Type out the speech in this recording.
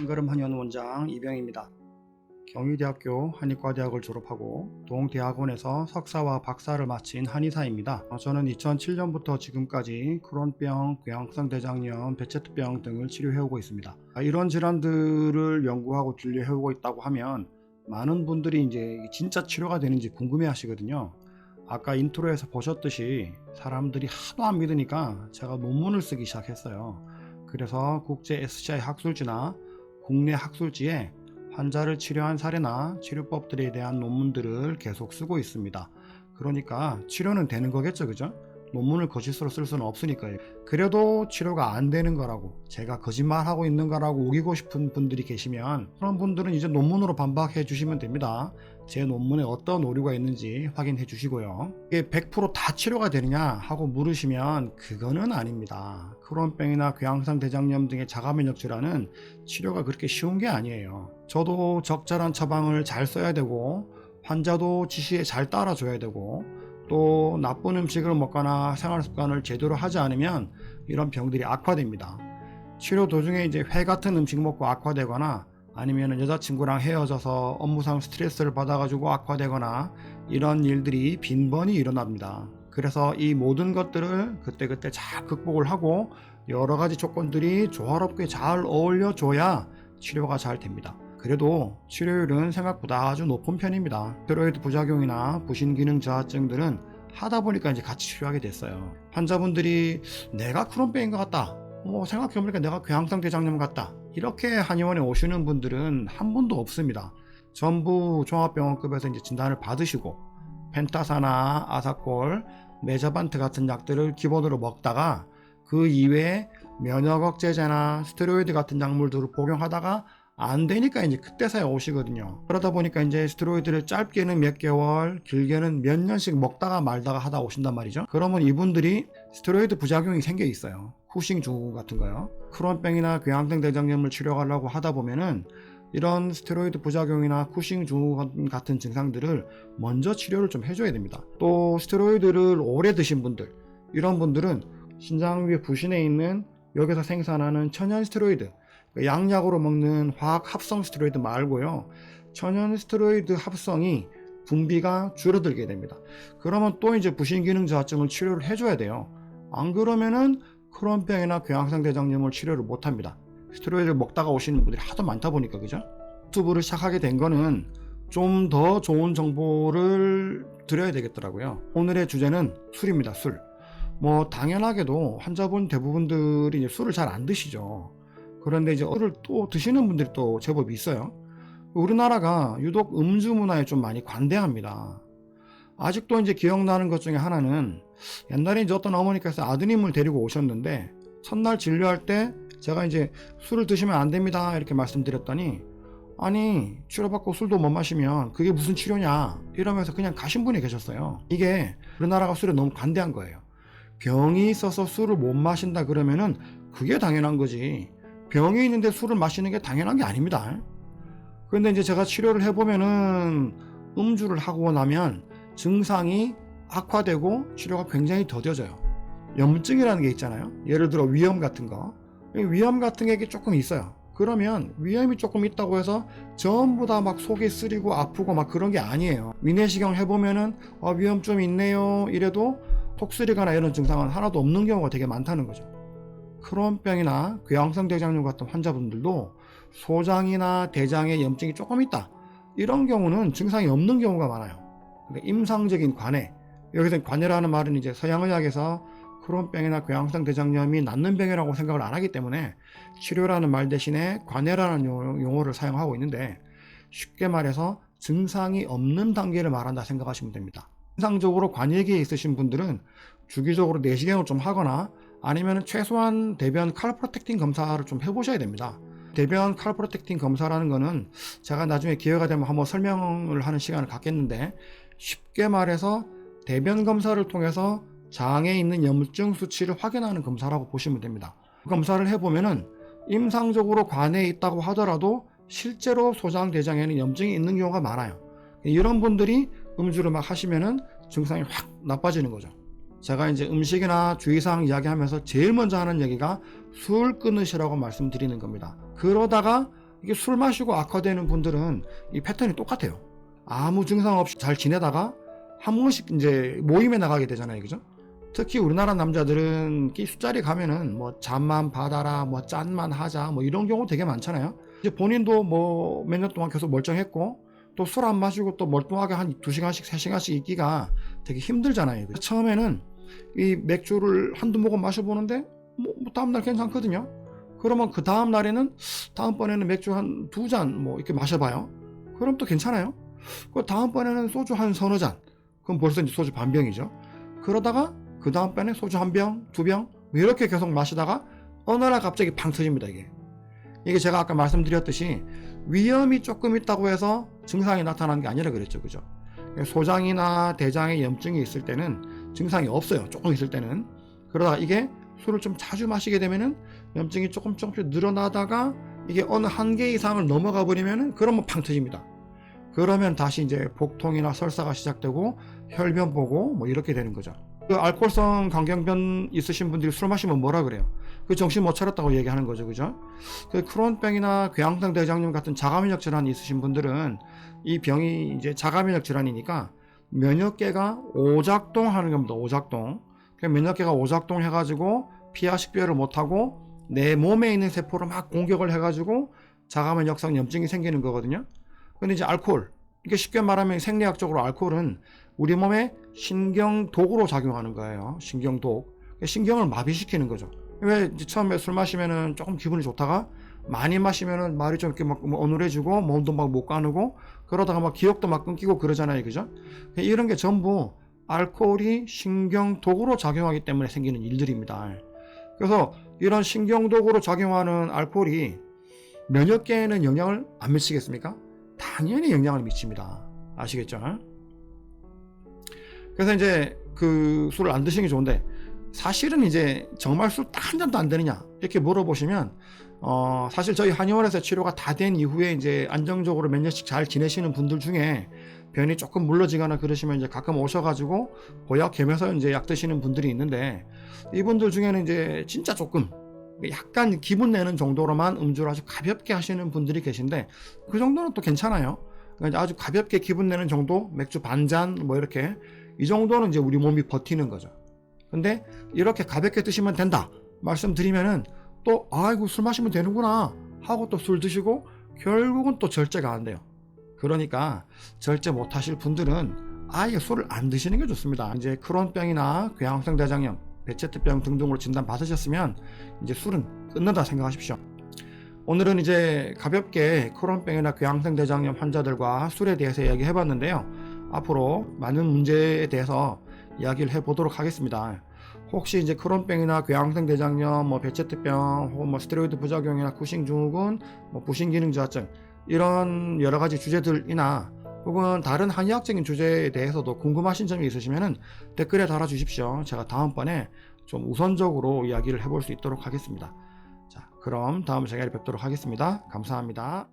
한걸음 한의원 원장 이병입니다. 경희대학교 한의과대학을 졸업하고 동대학원에서 석사와 박사를 마친 한의사입니다. 저는 2007년부터 지금까지 크론병, 궤양성 대장염, 베체트병 등을 치료해오고 있습니다. 이런 질환들을 연구하고 진료해오고 있다고 하면 많은 분들이 이제 진짜 치료가 되는지 궁금해 하시거든요. 아까 인트로에서 보셨듯이 사람들이 하도 안 믿으니까 제가 논문을 쓰기 시작했어요. 그래서 국제 SCI 학술지나 국내 학술지에 환자를 치료한 사례나 치료법들에 대한 논문들을 계속 쓰고 있습니다. 그러니까 치료는 되는 거겠죠, 그죠? 논문을 거짓으로 쓸 수는 없으니까요. 그래도 치료가 안 되는 거라고, 제가 거짓말하고 있는 거라고 우기고 싶은 분들이 계시면 그런 분들은 이제 논문으로 반박해 주시면 됩니다. 제 논문에 어떤 오류가 있는지 확인해 주시고요. 이게 100%다 치료가 되느냐 하고 물으시면 그거는 아닙니다. 크론병이나 궤양성 대장염 등의 자가면역 질환은 치료가 그렇게 쉬운 게 아니에요. 저도 적절한 처방을 잘 써야 되고 환자도 지시에 잘 따라줘야 되고 또 나쁜 음식을 먹거나 생활습관을 제대로 하지 않으면 이런 병들이 악화됩니다. 치료 도중에 이제 회 같은 음식 먹고 악화되거나 아니면 여자친구랑 헤어져서 업무상 스트레스를 받아가지고 악화되거나 이런 일들이 빈번히 일어납니다. 그래서 이 모든 것들을 그때그때 잘 극복을 하고 여러 가지 조건들이 조화롭게 잘 어울려줘야 치료가 잘 됩니다. 그래도 치료율은 생각보다 아주 높은 편입니다. 스테로이드 부작용이나 부신기능 저하증들은 하다 보니까 이제 같이 치료하게 됐어요. 환자분들이 내가 크론병인 것 같다, 생각해보니까 내가 궤양성 대장염 같다, 이렇게 한의원에 오시는 분들은 한 분도 없습니다. 전부 종합병원급에서 이제 진단을 받으시고 펜타사나 아사콜, 메자반트 같은 약들을 기본으로 먹다가 그 이외에 면역 억제제나 스테로이드 같은 약물들을 복용하다가 안 되니까 이제 그때서야 오시거든요. 그러다 보니까 이제 스테로이드를 짧게는 몇 개월, 길게는 몇 년씩 먹다가 말다가 하다 오신단 말이죠. 그러면 이분들이 스테로이드 부작용이 생겨 있어요. 후싱 증후군 같은 거요. 크론병이나 궤양성 대장염을 치료하려고 하다 보면은 이런 스테로이드 부작용이나 후싱 증후군 같은 증상들을 먼저 치료를 좀 해줘야 됩니다. 또 스테로이드를 오래 드신 분들, 이런 분들은 신장 위에 부신해 있는 여기서 생산하는 천연 스테로이드, 양약으로 먹는 화학 합성 스테로이드 말고요, 천연 스테로이드 합성이 분비가 줄어들게 됩니다. 그러면 또 이제 부신기능 저하증을 치료를 해줘야 돼요. 안 그러면은 크론병이나 궤양성 대장염을 치료를 못합니다. 스테로이드를 먹다가 오시는 분들이 하도 많다 보니까, 그죠? 유튜브를 시작하게 된 거는 좀 더 좋은 정보를 드려야 되겠더라고요. 오늘의 주제는 술입니다. 술. 당연하게도 환자분 대부분들이 이제 술을 잘 안 드시죠. 그런데 이제 술을 또 드시는 분들이 또 제법 있어요. 우리나라가 유독 음주 문화에 좀 많이 관대합니다. 아직도 이제 기억나는 것 중에 하나는, 옛날에 이제 어떤 어머니께서 아드님을 데리고 오셨는데 첫날 진료할 때 제가 이제 술을 드시면 안 됩니다 이렇게 말씀드렸더니, 아니 치료받고 술도 못 마시면 그게 무슨 치료냐 이러면서 그냥 가신 분이 계셨어요. 이게 우리나라가 술에 너무 관대한 거예요. 병이 있어서 술을 못 마신다 그러면은 그게 당연한 거지, 병이 있는데 술을 마시는 게 당연한 게 아닙니다. 그런데 이제 제가 치료를 해보면은 음주를 하고 나면 증상이 악화되고 치료가 굉장히 더뎌져요. 염증이라는 게 있잖아요. 예를 들어 위염 같은 거, 위염 같은 게 조금 있어요. 그러면 위염이 조금 있다고 해서 전부 다 막 속이 쓰리고 아프고 막 그런 게 아니에요. 위내시경 해보면은 위염 좀 있네요 이래도 속 쓰리거나 이런 증상은 하나도 없는 경우가 되게 많다는 거죠. 크론병이나 궤양성 대장염 같은 환자분들도 소장이나 대장에 염증이 조금 있다, 이런 경우는 증상이 없는 경우가 많아요. 그러니까 임상적인 관해, 여기서 관해라는 말은 이제 서양의학에서 크론병이나 궤양성 대장염이 낫는 병이라고 생각을 안 하기 때문에 치료라는 말 대신에 관해라는 용어를 사용하고 있는데, 쉽게 말해서 증상이 없는 단계를 말한다 생각하시면 됩니다. 임상적으로 관해기에 있으신 분들은 주기적으로 내시경을 좀 하거나 아니면 최소한 대변 칼프로텍틴 검사를 좀 해보셔야 됩니다. 대변 칼프로텍틴 검사라는 거는 제가 나중에 기회가 되면 한번 설명을 하는 시간을 갖겠는데, 쉽게 말해서 대변 검사를 통해서 장에 있는 염증 수치를 확인하는 검사라고 보시면 됩니다. 검사를 해보면은 임상적으로 관해에 있다고 하더라도 실제로 소장 대장에는 염증이 있는 경우가 많아요. 이런 분들이 음주를 막 하시면은 증상이 확 나빠지는 거죠. 제가 이제 음식이나 주의사항 이야기하면서 제일 먼저 하는 얘기가 술 끊으시라고 말씀드리는 겁니다. 그러다가 이게 술 마시고 악화되는 분들은 이 패턴이 똑같아요. 아무 증상 없이 잘 지내다가 한 번씩 이제 모임에 나가게 되잖아요. 그죠? 특히 우리나라 남자들은 이 술자리 가면은 뭐 잠만 받아라, 뭐 짠만 하자, 뭐 이런 경우 되게 많잖아요. 이제 본인도 뭐 몇 년 동안 계속 멀쩡했고 또 술 안 마시고 또 멀뚱하게 한 2시간씩 3시간씩 있기가 되게 힘들잖아요. 처음에는 이 맥주를 한두 모금 마셔보는데 뭐 다음날 괜찮거든요. 그러면 그 다음날에는 다음번에는 맥주 한 2잔 뭐 이렇게 마셔봐요. 그럼 또 괜찮아요. 그 다음번에는 소주 한 서너 잔. 그럼 벌써 이제 소주 반 병이죠. 그러다가 그 다음번에 소주 한 병, 2병 이렇게 계속 마시다가 어느 날 갑자기 팡 터집니다. 이게 제가 아까 말씀드렸듯이 위험이 조금 있다고 해서 증상이 나타나는 게 아니라 그랬죠. 그죠? 소장이나 대장에 염증이 있을 때는 증상이 없어요. 조금 있을 때는. 그러다가 이게 술을 좀 자주 마시게 되면은 염증이 조금씩 늘어나다가 이게 어느 한계 이상을 넘어가 버리면은 그러면 팡 터집니다. 그러면 다시 이제 복통이나 설사가 시작되고 혈변 보고 뭐 이렇게 되는 거죠. 그 알코올성 광경변 있으신 분들이 술 마시면 뭐라 그래요? 그 정신 못 차렸다고 얘기하는 거죠. 그죠? 그 크론병이나 궤양성 대장염 같은 자가면역 질환이 있으신 분들은 이 병이 이제 자가면역 질환이니까 면역계가 오작동하는 겁니다. 오작동. 면역계가 오작동 해가지고 피하 식별을 못하고 내 몸에 있는 세포를 막 공격을 해가지고 자가면역성 염증이 생기는 거거든요. 근데 이제 알코올, 이게 쉽게 말하면 생리학적으로 알코올은 우리 몸에 신경독으로 작용하는 거예요. 신경독. 신경을 마비시키는 거죠. 왜 이제 처음에 술 마시면은 조금 기분이 좋다가 많이 마시면은 말이 좀 이렇게 막 어눌해지고 몸도 막 못 가누고 그러다가 막 기억도 막 끊기고 그러잖아요. 그죠? 이런 게 전부 알코올이 신경독으로 작용하기 때문에 생기는 일들입니다. 그래서 이런 신경독으로 작용하는 알코올이 면역계에는 영향을 안 미치겠습니까? 당연히 영향을 미칩니다. 아시겠죠? 그래서 이제 그 술을 안 드시는 게 좋은데 사실은 이제 정말 술 딱 한 잔도 안 되느냐 이렇게 물어보시면 사실 저희 한의원에서 치료가 다 된 이후에 이제 안정적으로 몇 년씩 잘 지내시는 분들 중에 변이 조금 물러지거나 그러시면 이제 가끔 오셔가지고 보약 겸해서 이제 약 드시는 분들이 있는데 이분들 중에는 이제 진짜 조금 약간 기분 내는 정도로만 음주를 아주 가볍게 하시는 분들이 계신데 그 정도는 또 괜찮아요. 그러니까 아주 가볍게 기분 내는 정도, 맥주 반잔 뭐 이렇게 이 정도는 이제 우리 몸이 버티는 거죠. 근데 이렇게 가볍게 드시면 된다 말씀드리면은 또 아이고 술 마시면 되는구나 하고 또 술 드시고 결국은 또 절제가 안 돼요. 그러니까 절제 못 하실 분들은 아예 술을 안 드시는 게 좋습니다. 이제 크론병이나 궤양성 대장염, 베체트병 등등으로 진단 받으셨으면 이제 술은 끊는다 생각하십시오. 오늘은 이제 가볍게 크론병이나 궤양성 대장염 환자들과 술에 대해서 이야기해 봤는데요. 앞으로 많은 문제에 대해서 이야기를 해보도록 하겠습니다. 혹시 이제 크론병이나 궤양성 대장염, 뭐 베체트병, 혹은 뭐 스테로이드 부작용이나 구싱 증후군, 뭐 부신 기능 저하증 이런 여러 가지 주제들이나 혹은 다른 한의학적인 주제에 대해서도 궁금하신 점이 있으시면은 댓글에 달아주십시오. 제가 다음번에 좀 우선적으로 이야기를 해볼 수 있도록 하겠습니다. 자, 그럼 다음 시간에 뵙도록 하겠습니다. 감사합니다.